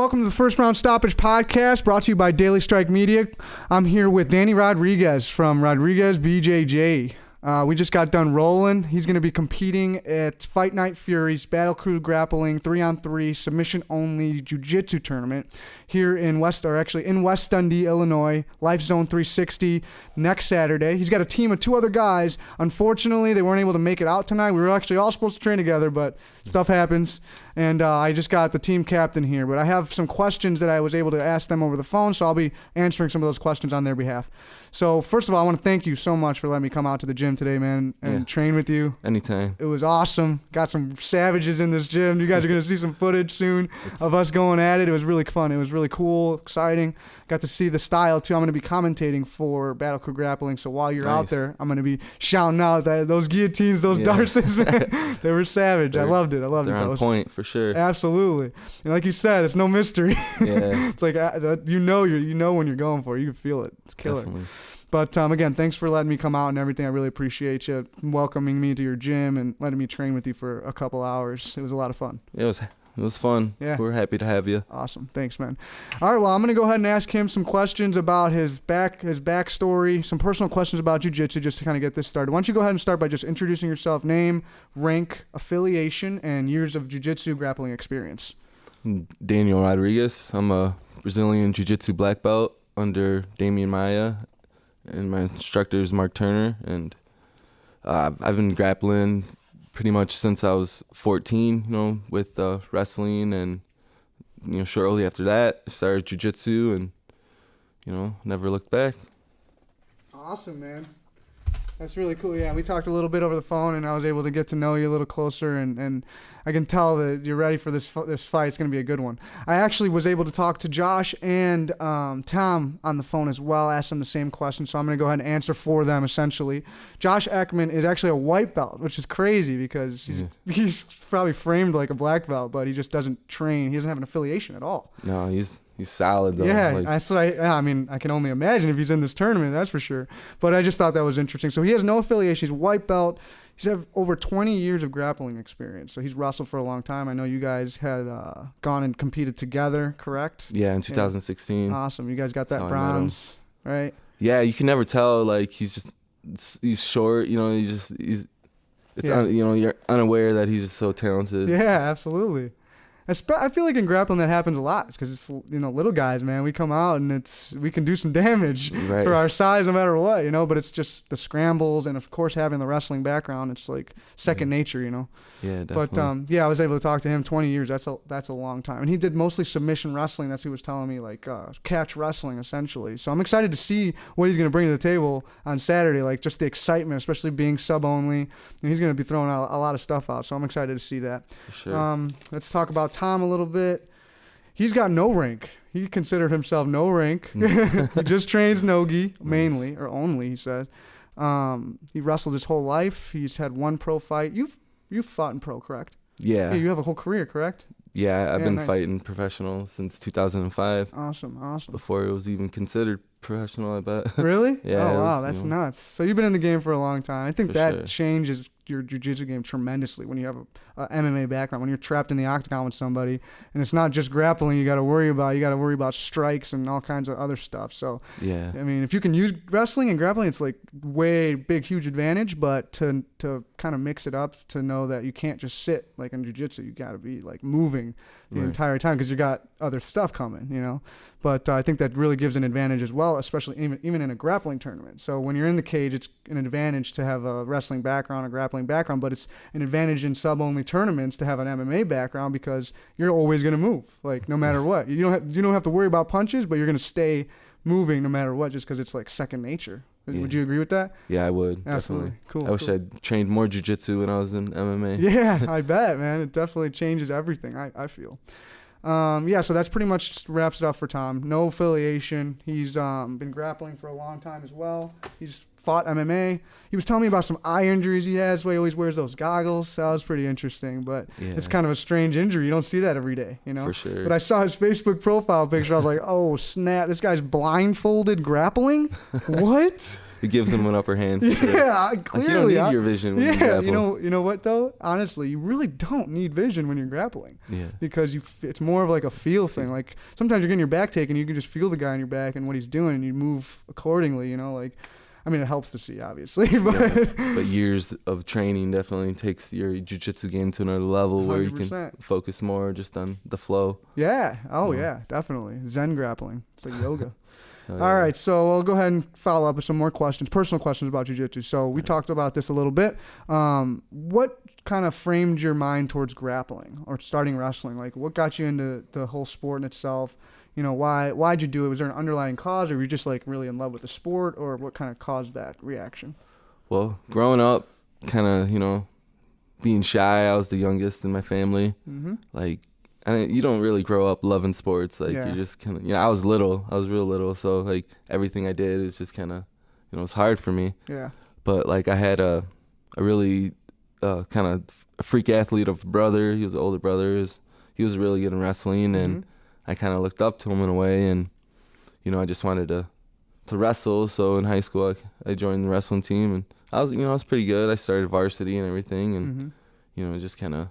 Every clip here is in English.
welcome to the first Round Stoppage podcast brought to you by Daily Strike Media. I'm here with Danny Rodriguez from Rodriguez BJJ. We just got done rolling. He's going to be competing at Fight Night Fury's Battle Crew Grappling 3-on-3 submission-only jiu-jitsu tournament here in West Dundee, Illinois, LifeZone 360 next Saturday. He's got a team of two other guys. Unfortunately, they weren't able to make it out tonight. We were actually all supposed to train together, but stuff happens. And I just got the team captain here. But I have some questions that I was able to ask them over the phone, so I'll be answering some of those questions on their behalf. So first of all, I want to thank you so much for letting me come out to the gym today, man, and train with you. Anytime. It was awesome. Got some savages in this gym. You guys are going to see some footage soon of us going at it. It was really fun. It was really cool, exciting. Got to see the style, too. I'm going to be commentating for Battle Crew Grappling, so while you're out there, I'm going to be shouting out that those guillotines, those darces, man. They were savage. I loved it. They're on point, for sure. Absolutely. And like you said, it's no mystery. Yeah. It's like, you know when you're going for it. You can feel it. It's killer. Definitely. But again, thanks for letting me come out and everything. I really appreciate you welcoming me to your gym and letting me train with you for a couple hours. It was a lot of fun. It was fun. Yeah. We're happy to have you. Awesome. Thanks, man. All right, well, I'm going to go ahead and ask him some questions about his backstory, some personal questions about jiu-jitsu just to kind of get this started. Why don't you go ahead and start by just introducing yourself, name, rank, affiliation, and years of jiu-jitsu grappling experience. Daniel Rodriguez. I'm a Brazilian Jiu Jitsu black belt under Damian Maya. And my instructor is Mark Turner, and I've been grappling pretty much since I was 14, with wrestling, and, shortly after that, I started jiu-jitsu, and, never looked back. Awesome, man. That's really cool. Yeah, we talked a little bit over the phone, and I was able to get to know you a little closer, and I can tell that you're ready for this fight. It's going to be a good one. I actually was able to talk to Josh and Tom on the phone as well, ask them the same question, so I'm going to go ahead and answer for them, essentially. Josh Eckmann is actually a white belt, which is crazy because he's probably framed like a black belt, but he just doesn't train. He doesn't have an affiliation at all. No, he's solid, though. Yeah, I can only imagine if he's in this tournament, that's for sure. But I just thought that was interesting. So he has no affiliation. He's white belt. He's had over 20 years of grappling experience. So he's wrestled for a long time. I know you guys had gone and competed together, correct? Yeah, in 2016. Yeah. Awesome. You guys got that bronze, right? Yeah, you can never tell. Like, he's short. You're unaware that he's just so talented. Yeah, absolutely. I feel like in grappling that happens a lot because it's little guys, man. We come out and we can do some damage for our size no matter what, but it's just the scrambles and of course having the wrestling background, it's like second nature, Yeah, definitely. But I was able to talk to him 20 years. That's a long time. And he did mostly submission wrestling. That's what he was telling me, like catch wrestling essentially. So I'm excited to see what he's going to bring to the table on Saturday, like just the excitement, especially being sub only. And he's going to be throwing out a lot of stuff out. So I'm excited to see that. For sure. Let's talk about Tom a little bit. He's got no rank. He considered himself no rank. He just trains Nogi mainly or only, he said. He wrestled his whole life. He's had one pro fight. You've fought in pro, correct? Yeah. You have a whole career, correct? Yeah, I've been fighting professional since 2005. Awesome. Before it was even considered professional, I bet. Really? Yeah. Oh, wow, that's nuts. So you've been in the game for a long time. I think that changes your jiu-jitsu game tremendously when you have a MMA background, when you're trapped in the octagon with somebody, and it's not just grappling you got to worry about strikes and all kinds of other stuff. So yeah, I mean, if you can use wrestling and grappling, it's like huge advantage, but to kind of mix it up, to know that you can't just sit like in jiu-jitsu, you got to be like moving the entire time because you got other stuff coming, but I think that really gives an advantage as well, especially even in a grappling tournament. So when you're in the cage, it's an advantage to have a wrestling background, a grappling background, but it's an advantage in sub-only tournaments to have an MMA background because you're always going to move, like no matter what. You don't have to worry about punches, but you're going to stay moving no matter what, just because it's like second nature. Yeah. Would you agree with that? Yeah, I would. Absolutely. Definitely. Cool. I wish I'd trained more jiu-jitsu when I was in MMA. Yeah, I bet, man. It definitely changes everything, I feel. So that's pretty much wraps it up for Tom. No affiliation. He's been grappling for a long time as well. he's fought MMA. He was telling me about some eye injuries he has. Where he always wears those goggles. So that was pretty interesting. But it's kind of a strange injury. You don't see that every day, you know. For sure. But I saw his Facebook profile picture. I was like, oh snap! This guy's blindfolded grappling. What? It gives him an upper hand. Yeah, Like, clearly. you don't need your vision when you grapple. You know what though? Honestly, you really don't need vision when you're grappling. Yeah. Because it's more of like a feel thing. Like sometimes you're getting your back taken, you can just feel the guy on your back and what he's doing, and you move accordingly. You know, like. I mean, it helps to see, obviously, but but years of training definitely takes your jiu-jitsu game to another level 100%. Where you can focus more just on the flow. Yeah. Oh, yeah, definitely. Zen grappling. It's like yoga. All right, so I'll go ahead and follow up with some more questions, personal questions about jiu-jitsu. So we talked about this a little bit. What kind of framed your mind towards grappling or starting wrestling? Like, what got you into the whole sport in itself? You know, why'd you do it? Was there an underlying cause, or were you just like really in love with the sport, or what kind of caused that reaction? Well, growing up, kind of, you know, being shy, I was the youngest in my family. Mm-hmm. Like, you don't really grow up loving sports. Like, you just kind of, you know, I was real little. So, like, everything I did is just kind of, you know, it's hard for me. Yeah. But, like, I had a really kind of a freak athlete of a brother. He was an older brother. He was really good in wrestling, and I kind of looked up to him in a way, and, you know, I just wanted to wrestle. So in high school, I joined the wrestling team, and I was pretty good. I started varsity and everything, and, you know, just kind of,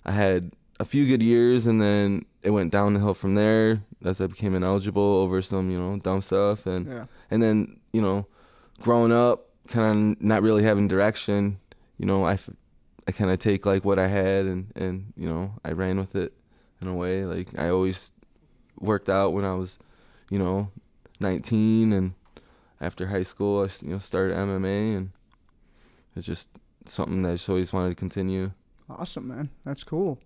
I had a few good years, and then it went downhill from there as I became ineligible over some, you know, dumb stuff. And then, you know, growing up, kind of not really having direction, you know, I kind of take like what I had and, you know, I ran with it in a way. Like, I always worked out when I was, you know, 19, and after high school, I, you know, started MMA, and it's just something that I just always wanted to continue. Awesome, man. That's cool.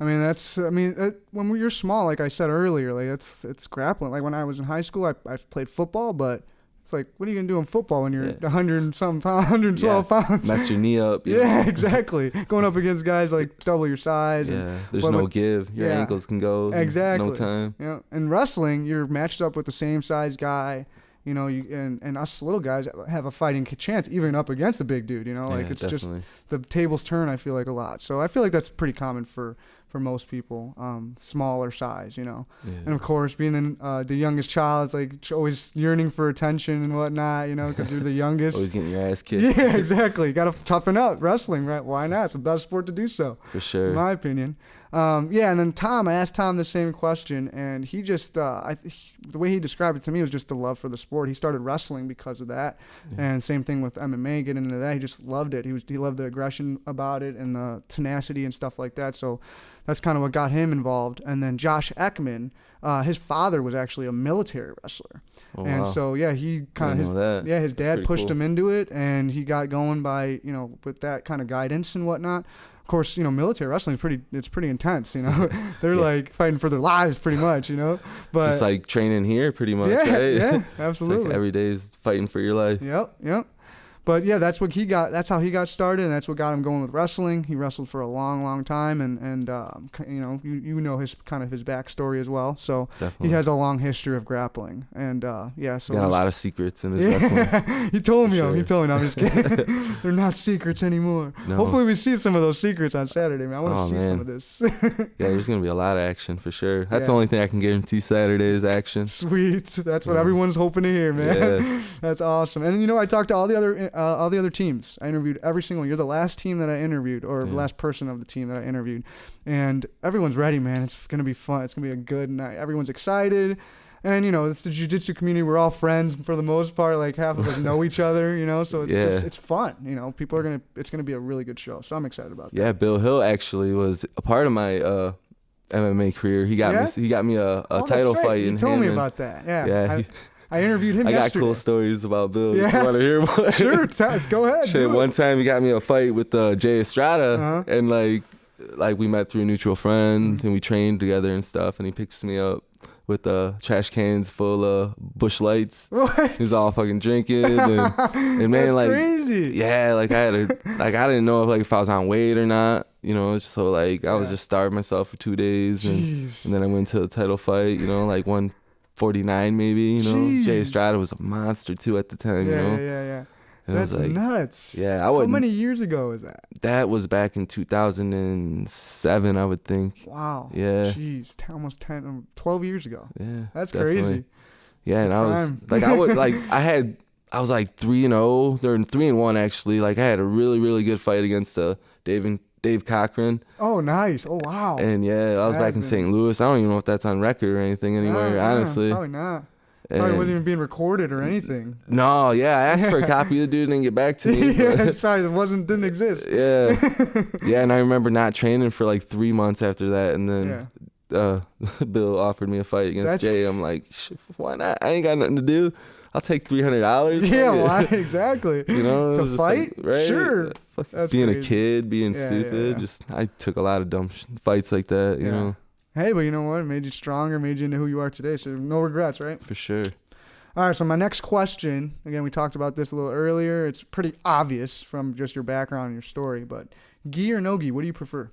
I mean, when you're small, like I said earlier, like it's grappling. Like when I was in high school, I played football, but it's like, what are you going to do in football when you're 100 and something pounds, 112 pounds? Mess your knee up. Yeah, exactly. Going up against guys like double your size. Yeah, there's no give. Your ankles can go. Exactly. No time. Yeah. In wrestling, you're matched up with the same size guy. You know, and us little guys have a fighting chance even up against a big dude, you know? Like, it's definitely. Just the tables turn, I feel like, a lot. So I feel like that's pretty common for most people, smaller size, you know? Yeah. And, of course, being the youngest child, it's like always yearning for attention and whatnot, you know, because you're the youngest. Always getting your ass kicked. Yeah, exactly. You got to toughen up wrestling, right? Why not? It's the best sport to do so. For sure. In my opinion. And then Tom, I asked Tom the same question, and he just, the way he described it to me was just the love for the sport. He started wrestling because of that, and same thing with MMA, getting into that. He just loved it. He loved the aggression about it and the tenacity and stuff like that. So that's kind of what got him involved. And then Josh Eckmann, his father was actually a military wrestler. Oh, and wow. So, he kind of, his dad pushed him into it, and he got going by, you know, with that kind of guidance and whatnot. Of course, you know, military wrestling is pretty intense, you know. They're like fighting for their lives pretty much, you know. But it's just like training here pretty much, right? Yeah, absolutely. It's like every day is fighting for your life. Yep. But yeah, that's how he got started, and that's what got him going with wrestling. He wrestled for a long time, and you know, you know his backstory as well. So definitely. He has a long history of grappling, and so got a lot of secrets in his wrestling. He told me. He told me. No, I'm just kidding. They're not secrets anymore. No. Hopefully, we see some of those secrets on Saturday, man. I want to see some of this. Yeah, there's gonna be a lot of action for sure. That's the only thing I can guarantee. Saturday is action. Sweet. That's what everyone's hoping to hear, man. Yeah. That's awesome. And you know, I talked to all the other teams. I interviewed every single. You're the last team that I interviewed, or the last person of the team that I interviewed, and everyone's ready, man. It's gonna be fun. It's gonna be a good night. Everyone's excited, and you know, it's the jiu-jitsu community. We're all friends for the most part. Like half of us know each other, you know. So it's fun. You know, it's gonna be a really good show. So I'm excited about that. Yeah, Bill Hill actually was a part of my MMA career. He got me a title fight. You told me about that. Yeah. I interviewed him yesterday. I got cool stories about Bill. Yeah. You want to hear one? Sure, go ahead. One time he got me a fight with Jay Estrada, and like we met through a mutual friend, and we trained together and stuff, and he picks me up with trash cans full of Busch Lights. What? He was all fucking drinking, and man, that's like crazy. Yeah, like I didn't know if I was on weight or not. You know, so like I was just starving myself for 2 days, and then I went to the title fight. You know, like 149 maybe, you know. Jeez. Jay Estrada was a monster too at the time, you know. And That's it was like, nuts. Yeah, How many years ago was that? That was back in 2007, I would think. Wow. Yeah. Jeez, almost 10, 12 years ago. Yeah. That's definitely. crazy. Yeah, It's and a I was crime. like, I was like 3-0, or 3-1 actually. Like I had a really, really good fight against Dave Cochran. Oh, nice. Oh, wow. And yeah, I was back in St. Louis. I don't even know if that's on record or anything anymore, honestly. Probably not. Probably wasn't even being recorded or anything. No, yeah, I asked for a copy. The dude didn't get back to me. Yeah, it's probably didn't exist. Yeah. Yeah, and I remember not training for like 3 months after that, and then Bill offered me a fight against Jay. I'm like, why not? I ain't got nothing to do. I'll take $300. Yeah, why exactly? You know, to fight? Like, right? Sure. That's being crazy. a kid, being stupid. Just I took a lot of dumb fights like that. You know. Hey, but you know what? It made you stronger, made you into who you are today. So no regrets, right? For sure. All right, so my next question, again, we talked about this a little earlier. It's pretty obvious from just your background and your story, but gi or no gi, what do you prefer?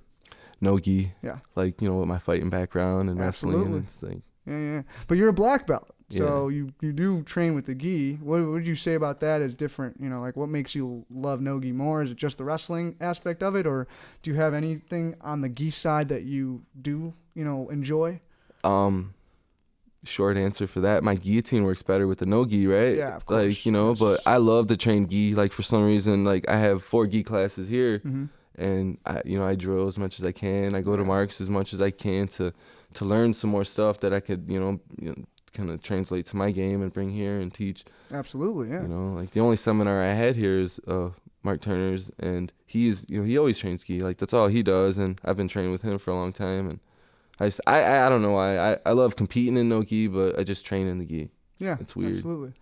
No gi. Yeah. Like, you know, with my fighting background and wrestling. And it's like, yeah. But you're a black belt, so you do train with the gi. What would you say about that as different? You know, like what makes you love no gi more? Is it just the wrestling aspect of it, or do you have anything on the gi side that you do, you know, enjoy? Short answer for that, my guillotine works better with the no gi, right? Yeah, of course. Like, you know, but I love to train gi. Like for some reason, like I have 4 gi classes here, and I drill as much as I can. I go to marks as much as I can to learn some more stuff that I could, you know kind of translate to my game and bring here and teach. Absolutely, yeah. You know, like the only seminar I had here is Mark Turner's, and he always trains gi. Like that's all he does, and I've been training with him for a long time, and I don't know why. I love competing in no gi, but I just train in the gi. Yeah, it's weird. Absolutely.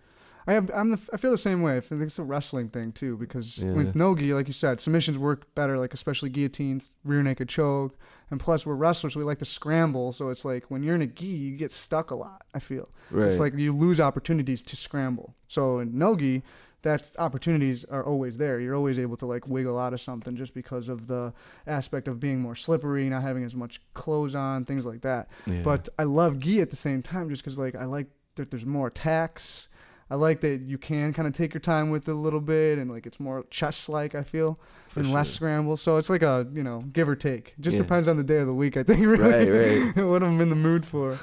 I feel the same way. I think it's a wrestling thing too, because with no gi, like you said, submissions work better, like especially guillotines, rear naked choke, and plus we're wrestlers, so we like to scramble. So it's like when you're in a gi, you get stuck a lot. I feel it's like you lose opportunities to scramble. So in no gi, that's opportunities are always there. You're always able to like wiggle out of something just because of the aspect of being more slippery, not having as much clothes on, things like that. Yeah. But I love gi at the same time just because like I like that there's more attacks. I like that you can kind of take your time with it a little bit, and like it's more chess-like, I feel, and less scramble. So it's like a, you know, give or take. It just depends on the day of the week, I think, really. Right. What I'm in the mood for.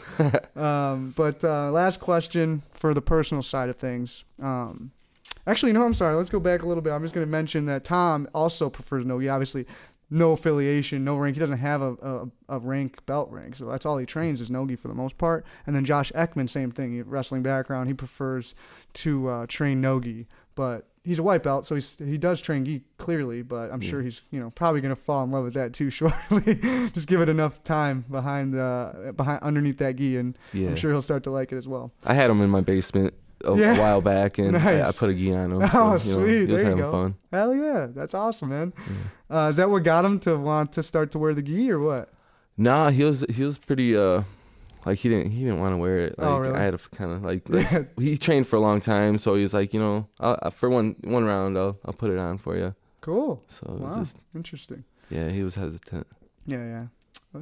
But last question for the personal side of things. Actually, no, I'm sorry. Let's go back a little bit. I'm just going to mention that Tom also prefers no gi. Obviously, no affiliation, no rank. He doesn't have a belt rank, so that's all he trains is no gi for the most part. And then Josh Eckmann, same thing. He has wrestling background. He prefers to train no gi, but he's a white belt, so he does train gi clearly. But I'm sure he's probably gonna fall in love with that too shortly. Just give it enough time behind underneath that gi, and I'm sure he'll start to like it as well. I had him in my basement a while back, and I put a gi on him. So, he sweet. was there you having go. fun. Hell yeah, that's awesome, man. Is that what got him to want to start to wear the gi, or what? Nah, he was pretty like he didn't want to wear it. Like, really? I had to kind of like he trained for a long time, so he was like, for one round I'll put it on for you. Cool. So it was just interesting. Yeah, he was hesitant. Yeah.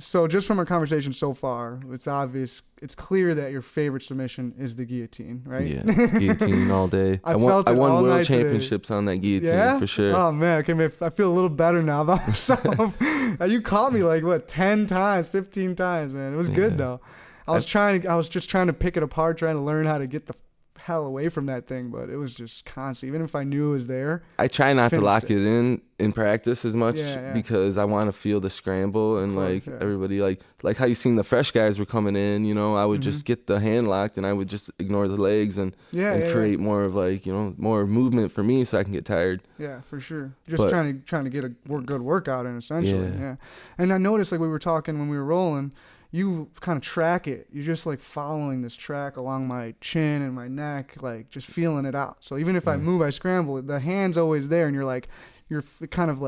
So just from our conversation so far, it's obvious, it's clear that your favorite submission is the guillotine, right? Yeah, guillotine all day. I won world championships on that guillotine for sure. Oh man, okay, I feel a little better now about myself. You caught me like 10 times, 15 times, man. It was good though. I was just trying to pick it apart, trying to learn how to get the hell away from that thing, but it was just constant. Even if I knew it was there, I try not to lock it in practice as much because I want to feel the scramble and everybody like how you seen the fresh guys were coming in. I would just get the hand locked and I would just ignore the legs and create more of more movement for me so I can get tired. Yeah, for sure. Just trying to get a good workout in essentially. Yeah. And I noticed we were talking when we were rolling. You kind of track it. You're just following this track along my chin and my neck, just feeling it out. So even if I move, I scramble, the hand's always there, and you're kind of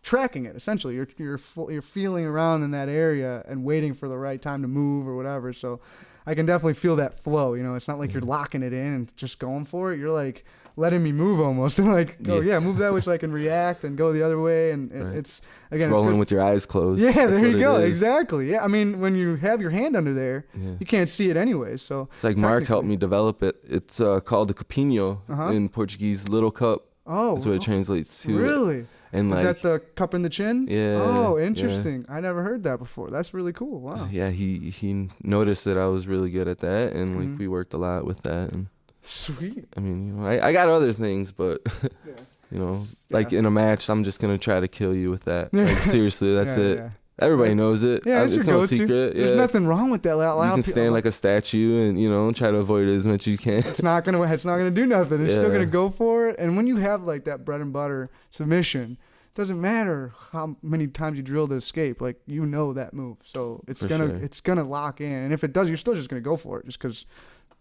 tracking it essentially. You're feeling around in that area and waiting for the right time to move or whatever. So I can definitely feel that flow. You know, it's not like you're locking it in and just going for it. You're like letting me move almost, and like go move that way so I can react and go the other way. And it's again rolling it's with your eyes closed. Yeah, there you go. Exactly. Yeah, I mean when you have your hand under there, you can't see it anyways. So it's like Mark helped me develop it. It's called the capinho in Portuguese, little cup. Oh, that's what it translates to. Really? And is that the cup in the chin? Yeah. Oh, interesting. I never heard that before. That's really cool. Wow. Yeah, he noticed that I was really good at that, and like we worked a lot with that. And sweet. I mean, you know, I got other things, but you know, like in a match, I'm just gonna try to kill you with that. Like seriously, that's it. Yeah. Everybody knows it. Yeah, it's no secret. There's nothing wrong with that. You can stand like a statue and, you know, try to avoid it as much as you can. It's not gonna do nothing. It's still gonna go for it. And when you have like that bread and butter submission, it doesn't matter how many times you drill to escape. Like you know that move, so it's gonna lock in. And if it does, you're still just gonna go for it, just because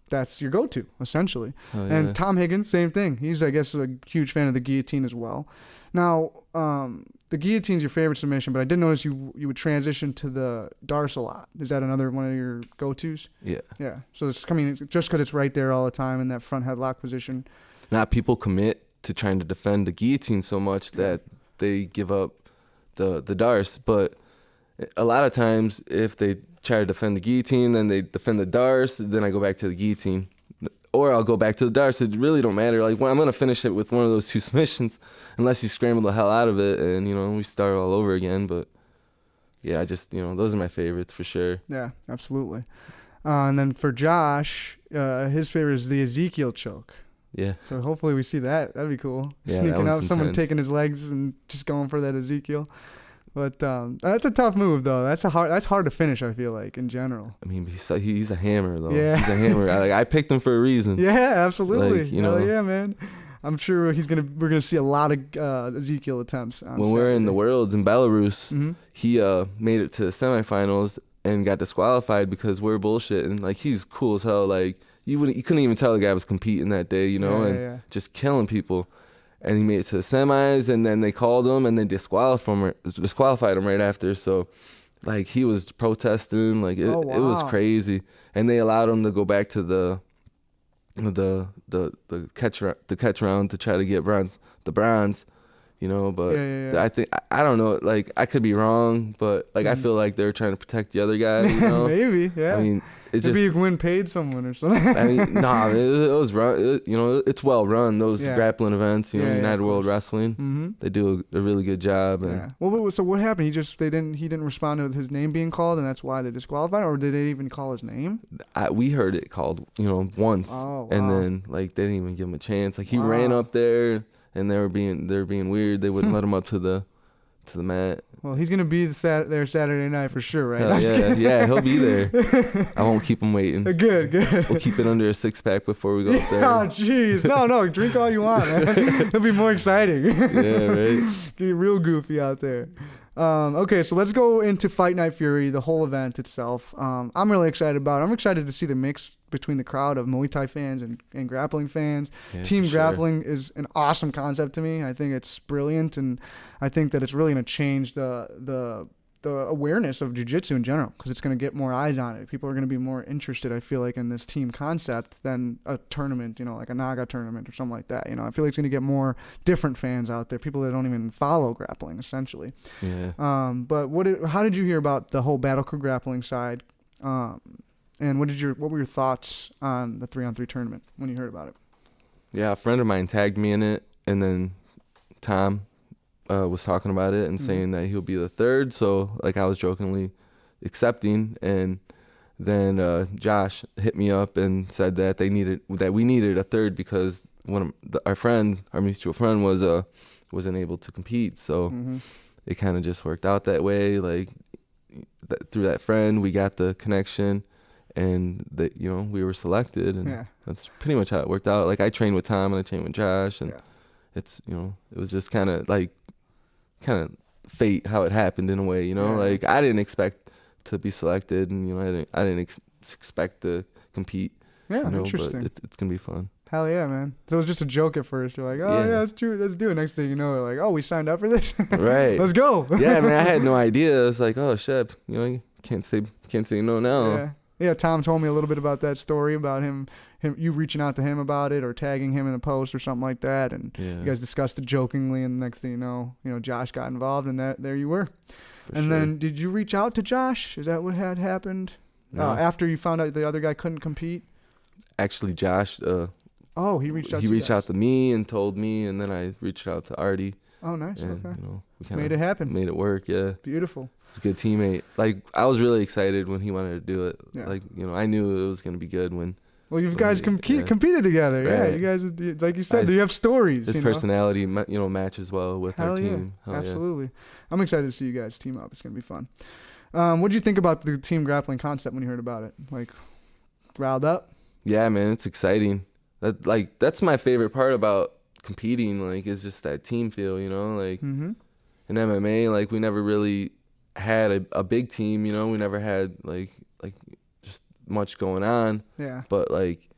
that's your go-to essentially. Oh, yeah. And Tom Higgins, same thing. He's, I guess, a huge fan of the guillotine as well. Now, the guillotine's your favorite submission, but I did notice you would transition to the Darce a lot. Is that another one of your go-tos? Yeah. Yeah. So it's coming just because it's right there all the time in that front headlock position. Not people commit to trying to defend the guillotine so much that they give up the Darce, but a lot of times if they try to defend the guillotine, then they defend the Darce, then I go back to the guillotine. Or I'll go back to the Darce. It really don't matter. Like when I'm gonna finish it with one of those two submissions, unless you scramble the hell out of it, and you know we start all over again. But yeah, I just those are my favorites for sure. Yeah, absolutely. And then for Josh, his favorite is the Ezekiel choke. Yeah. So hopefully we see that. That'd be cool. Yeah, sneaking up, someone taking his legs and just going for that Ezekiel. But that's a tough move, though. That's hard to finish, I feel like, in general. I mean, he's a hammer, though. Yeah. He's a hammer. I picked him for a reason. Yeah, absolutely. Like, Hell yeah, man. I'm sure we're gonna see a lot of Ezekiel attempts on when Saturday. we're in the Worlds in Belarus, he made it to the semifinals and got disqualified because we're bullshit. And like he's cool as hell. Like you couldn't even tell the guy was competing that day, just killing people. And he made it to the semis, and then they called him, and they disqualified him right after. So, like, he was protesting, like it was crazy. And they allowed him to go back to the catch round to try to get the bronze. But I think I don't know, like I could be wrong, but like I feel like they're trying to protect the other guy. Maybe, yeah. I mean, it's maybe you win paid someone or something. I mean, it was run. It's well run. Those grappling events, United World Wrestling, they do a really good job. And Well, so what happened? He didn't respond to his name being called, and that's why they disqualified, or did they even call his name? We heard it called, once, and then like they didn't even give him a chance. Like he ran up there. And they were being weird. They wouldn't let him up to the mat. Well, he's gonna be there Saturday night for sure, right? Yeah, he'll be there. I won't keep him waiting. Good. We'll keep it under a 6-pack before we go up there. Oh, jeez, no, drink all you want, man. It'll be more exciting. Yeah, right. Get real goofy out there. Okay, so let's go into Fight Night Fury, the whole event itself. I'm really excited about it. I'm excited to see the mix between the crowd of Muay Thai fans and grappling fans. Yeah, Team grappling is an awesome concept to me. I think it's brilliant, and I think that it's really going to change the awareness of jiu-jitsu in general, because it's going to get more eyes on it. People are going to be more interested, I feel like, in this team concept than a tournament, like a Naga tournament or something like that. I feel like it's going to get more different fans out there, people that don't even follow grappling, essentially. Yeah. But how did you hear about the whole Battle Crew grappling side? And what were your thoughts on the 3-on-3 tournament when you heard about it? Yeah, a friend of mine tagged me in it, and then Tom was talking about it and saying that he'll be the third. So like I was jokingly accepting, and then Josh hit me up and said that we needed a third because our mutual friend wasn't able to compete. So it kind of just worked out that way. Like through that friend, we got the connection. And we were selected, and that's pretty much how it worked out. Like I trained with Tom and I trained with Josh, and it's it was just kind of fate how it happened in a way. Like I didn't expect to be selected, and I didn't expect to compete. Yeah, interesting. But it's gonna be fun. Hell yeah, man. So it was just a joke at first. You're like, oh, yeah, that's true. Let's do it. Next thing you know, they're like, oh, we signed up for this? Right. Let's go. Yeah, man, I had no idea. I was like, oh, shit. You can't say no now. Yeah. Yeah, Tom told me a little bit about that story about him you reaching out to him about it or tagging him in a post or something like that, and you guys discussed it jokingly, and the next thing you know, Josh got involved, and there you were. Then did you reach out to Josh? Is that what had happened? No. After you found out the other guy couldn't compete? Actually, Josh. He reached out. He reached out to me and told me, and then I reached out to Artie. Oh, nice. And, okay. We made it happen. Made it work. Yeah. Beautiful. He's a good teammate. Like, I was really excited when he wanted to do it. Yeah. Like, I knew it was gonna be good when. Well, you guys competed together. Right. Yeah, you guys, like you said, you have stories. His personality, matches well with our team. Hell absolutely. Yeah. I'm excited to see you guys team up. It's gonna be fun. What did you think about the team grappling concept when you heard about it? Like, riled up? Yeah, man, it's exciting. That's my favorite part about competing. Like, is just that team feel. Like in MMA, like we never really had a big team. We never had like just much going on. Yeah. But like,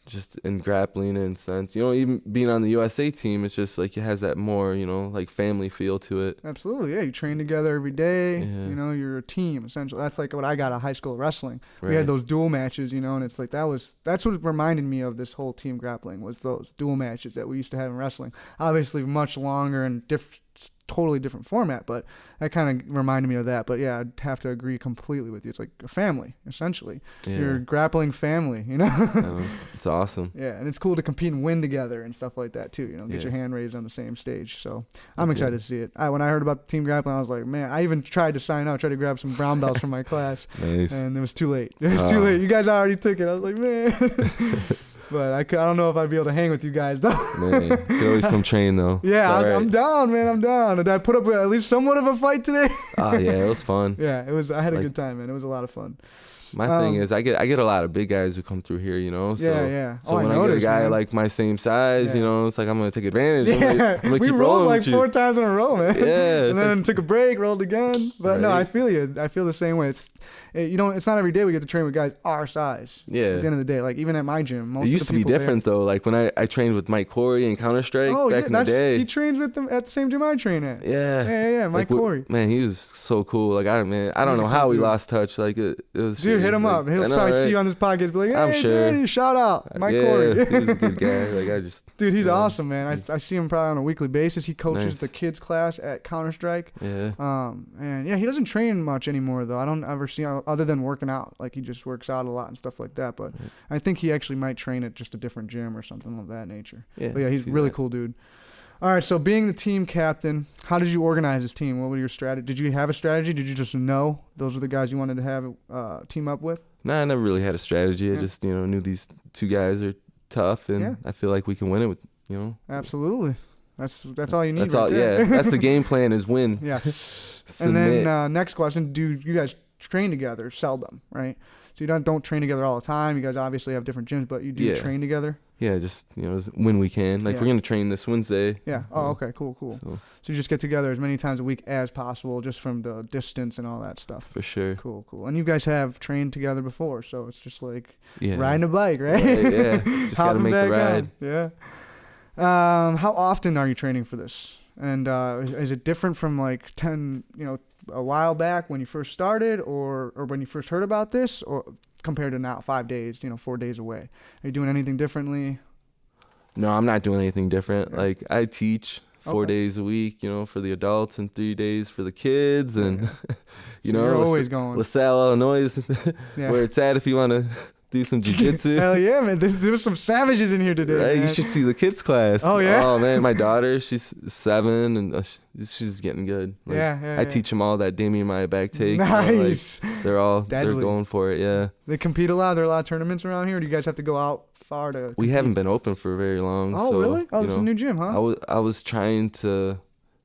just in grappling in a sense, even being on the USA team, it's just like it has that more, like family feel to it. Absolutely, yeah. You train together every day. Yeah. You're a team essentially. That's like what I got out of high school wrestling. Right. We had those dual matches, and it's like that's what reminded me of this whole team grappling was those dual matches that we used to have in wrestling. Obviously, much longer and totally different format, but that kind of reminded me of that. But yeah, I'd have to agree completely with you. It's like a family, essentially. Yeah. You're a grappling family, It's awesome. Yeah, and it's cool to compete and win together and stuff like that too. Get your hand raised on the same stage. So I'm excited to see it. When I heard about the team grappling, I was like, man, I even tried to sign up, tried to grab some brown belts from my class. Nice. And it was too late. It was too late. You guys already took it. I was like, man. But I don't know if I'd be able to hang with you guys, though. Man, you can always come train, though. Yeah, I'm down, man. I'm down. Did I put up with at least somewhat of a fight today? Yeah, it was fun. Yeah, it was. I had a good time, man. It was a lot of fun. My thing is, I get a lot of big guys who come through here, So, yeah. So when I get a guy like my same size, it's like I'm gonna take advantage. Yeah. I'm gonna we keep rolled like with 4 times in a row, man. Yeah. And then took a break, rolled again. But no, I feel you. I feel the same way. It's not every day we get to train with guys our size. Yeah. At the end of the day, like even at my gym, most it used to be different though. Like when I trained with Mike Corey and Counter Strike back in the day. He trains with them at the same gym I train at. Yeah. Yeah. Mike Corey. Man, he was so cool. Like I don't know how we lost touch. Like it was. Dude, hit him up. He'll probably see you on this podcast. Be like, hey, I'm sure. Danny, shout out, Mike Corey. He's a good guy. Like Dude, he's awesome, man. I see him probably on a weekly basis. He coaches the kids class at Counter Strike. Yeah. And yeah, he doesn't train much anymore though. I don't ever see him other than working out. Like he just works out a lot and stuff like that. But I think he actually might train at just a different gym or something of that nature. Yeah. But yeah, he's really cool, dude. All right, so being the team captain, how did you organize this team? What were your strategy? Did you have a strategy? Did you just know those were the guys you wanted to have team up with? Nah, I never really had a strategy. I just knew these 2 guys are tough, and I feel like we can win it with Absolutely. That's all you need. That's all. There. Yeah, that's the game plan is win. Yes. And then next question: do you guys train together? Seldom, right? So you don't train together all the time. You guys obviously have different gyms, but you do train together. Yeah, just when we can. Like we're gonna train this Wednesday. Yeah. Oh, okay. Cool. So you just get together as many times a week as possible, just from the distance and all that stuff. For sure. Cool. And you guys have trained together before, so it's just like riding a bike, right? Yeah. Just gotta make the ride. Yeah. How often are you training for this? And is it different from like a while back when you first started, or when you first heard about this, or compared to now, 5 days, 4 days away? Are you doing anything differently? No, I'm not doing anything different. Yeah. Like I teach 4 days a week, for the adults and 3 days for the kids, and you're always going. Lasalle, Illinois, where it's at if you want to do some jiu-jitsu. Hell yeah, man. There was some savages in here today. Right? Man. You should see the kids class. Oh, yeah? Oh, man. My daughter, she's 7, and she's getting good. Like, I teach them all that Damian Maya back take. Nice. They're going for it, yeah. They compete a lot? There are a lot of tournaments around here? Or do you guys have to go out far to compete? We haven't been open for very long. Oh, really? Oh, this is a new gym, huh? I was trying to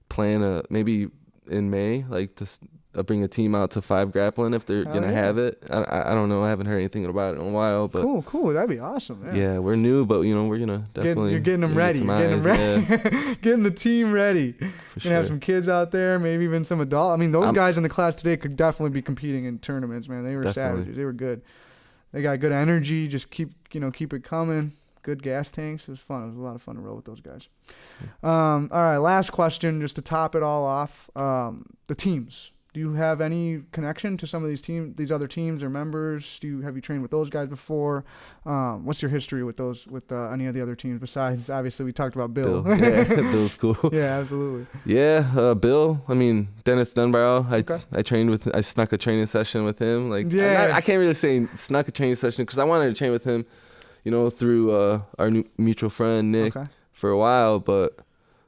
plan maybe in May, like to bring a team out to 5 grappling if they're gonna have it. I don't know. I haven't heard anything about it in a while, but cool. That'd be awesome. Yeah, we're new, but we're gonna definitely. You're getting them ready. Getting the team ready. For sure. Have some kids out there, maybe even some adult. I mean, those guys in the class today could definitely be competing in tournaments, man. They were savages. They were good. They got good energy. Just keep it coming. good gas tanks. It was fun. It was a lot of fun to roll with those guys. All right, last question, just to top it all off. The teams. Do you have any connection to some of these other teams or members? Have you trained with those guys before? What's your history with any of the other teams besides, obviously, we talked about Bill. Yeah, Bill's cool. Yeah, absolutely. Yeah, Bill. I mean, Dennis Dunbarrow. I snuck a training session with him. Like, yeah. I can't really say snuck a training session because I wanted to train with him, through our mutual friend Nick for a while, but.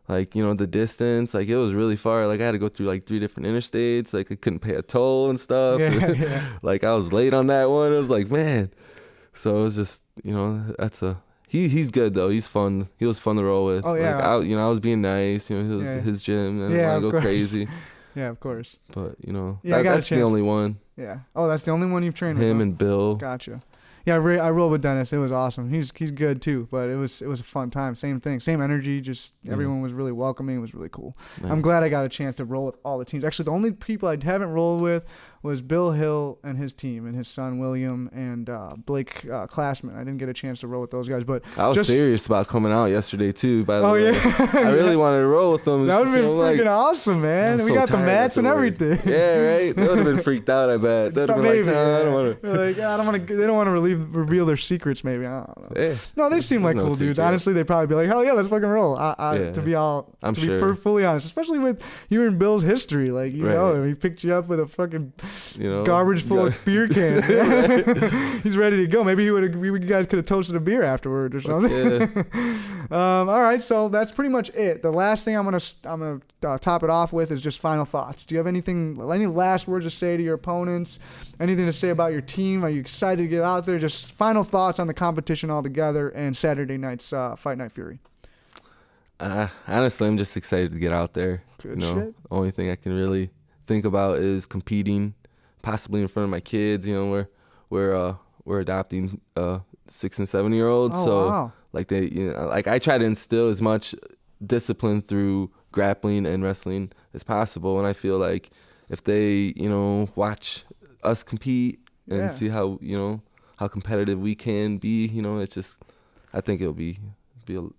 Like, the distance, like, it was really far. Like, I had to go through, like, 3 different interstates. Like, I couldn't pay a toll and stuff. Yeah. Like, I was late on that one. It was like, man. So, it was just, he's good, though. He's fun. He was fun to roll with. Oh, yeah. Like, I was being nice. He was his gym. I didn't want to go crazy. Yeah, of course. But, that's the only one. Yeah. Oh, that's the only one you've trained with? Him and Bill. Gotcha. Yeah, I rolled with Dennis. It was awesome. He's good too, but it was a fun time. Same thing, same energy. Just everyone was really welcoming. It was really cool. Nice. I'm glad I got a chance to roll with all the teams. Actually, the only people I haven't rolled with was Bill Hill and his team, and his son William and Blake Classman. I didn't get a chance to roll with those guys, but I was serious about coming out yesterday too. By the way, yeah, I really wanted to roll with them. That would have been freaking awesome, man. We got the mats and everything. Yeah, right. They would have been freaked out. I bet. They'd have been like, I don't want to. Like, I don't want to. They don't want to reveal their secrets. Maybe I don't know. Yeah. No, they seem like cool dudes. Honestly, they'd probably be like, hell yeah, let's fucking roll. To be fully honest, especially with you and Bill's history, like he picked you up with a fucking garbage full of beer cans. He's ready to go. Maybe you guys could have toasted a beer afterward or something. All right, so that's pretty much it. The last thing I'm gonna top it off with is just final thoughts. Do you have any last words to say to your opponents? Anything to say about your team? Are you excited to get out there? Just final thoughts on the competition altogether and Saturday night's Fight Night Fury. Honestly, I'm just excited to get out there. Good shit. Only thing I can really think about is competing, possibly in front of my kids. We're adopting 6 and 7 year olds. Oh, so wow. like I try to instill as much discipline through grappling and wrestling as possible. And I feel like if they, watch us compete and see how competitive we can be, it's just, I think it'll be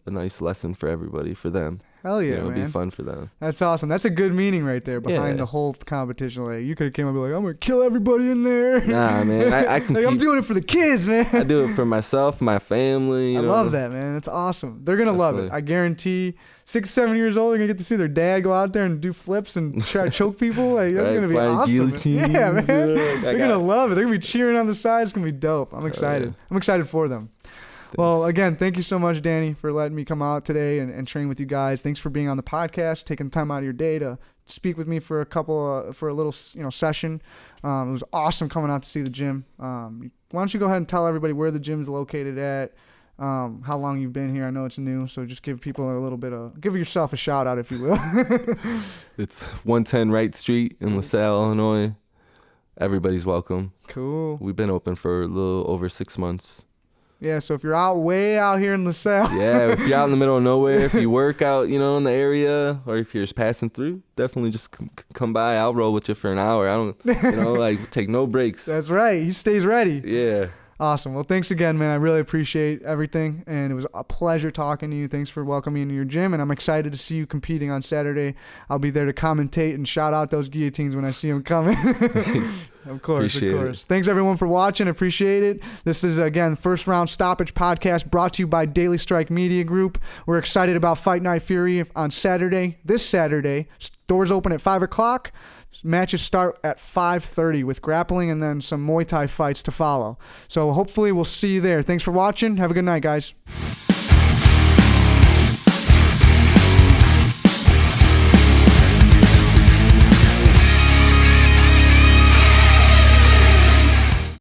a nice lesson for everybody, for them. Hell yeah, it'll man. be fun for them. That's awesome. That's a good meaning right there behind the whole competition. Like, you could have came up and be like, I'm going to kill everybody in there. Nah, man. I compete. Like, I'm doing it for the kids, man. I do it for myself, my family. I love that, man. That's awesome. They're going to love it. I guarantee 6, 7 years old, they're going to get to see their dad go out there and do flips and try to choke people. Like, that's going to be awesome. Yeah, man. They're going to love it. They're going to be cheering on the side. It's going to be dope. I'm excited. Yeah. I'm excited for them. Thanks. Well, again, thank you so much, Danny, for letting me come out today and train with you guys. Thanks for being on the podcast, taking time out of your day to speak with me for a little session. It was awesome coming out to see the gym. Why don't you go ahead and tell everybody where the gym is located at, how long you've been here. I know it's new, so just give people give yourself a shout out, if you will. It's 110 Wright Street in LaSalle, Illinois. Everybody's welcome. Cool. We've been open for a little over 6 months. Yeah, so if you're way out here in LaSalle. Yeah, if you're out in the middle of nowhere, if you work out, in the area, or if you're just passing through, definitely just come by. I'll roll with you for an hour. I don't, take no breaks. That's right. He stays ready. Yeah. Awesome. Well, thanks again, man. I really appreciate everything, and it was a pleasure talking to you. Thanks for welcoming me into your gym, and I'm excited to see you competing on Saturday. I'll be there to commentate and shout out those guillotines when I see them coming. Of course, appreciate of course. It. Thanks, everyone, for watching. Appreciate it. This is, again, First Round Stoppage podcast brought to you by Daily Strike Media Group. We're excited about Fight Night Fury on Saturday. This Saturday, doors open at 5 o'clock. Matches start at 5:30 with grappling and then some Muay Thai fights to follow. So hopefully we'll see you there. Thanks for watching. Have a good night, guys.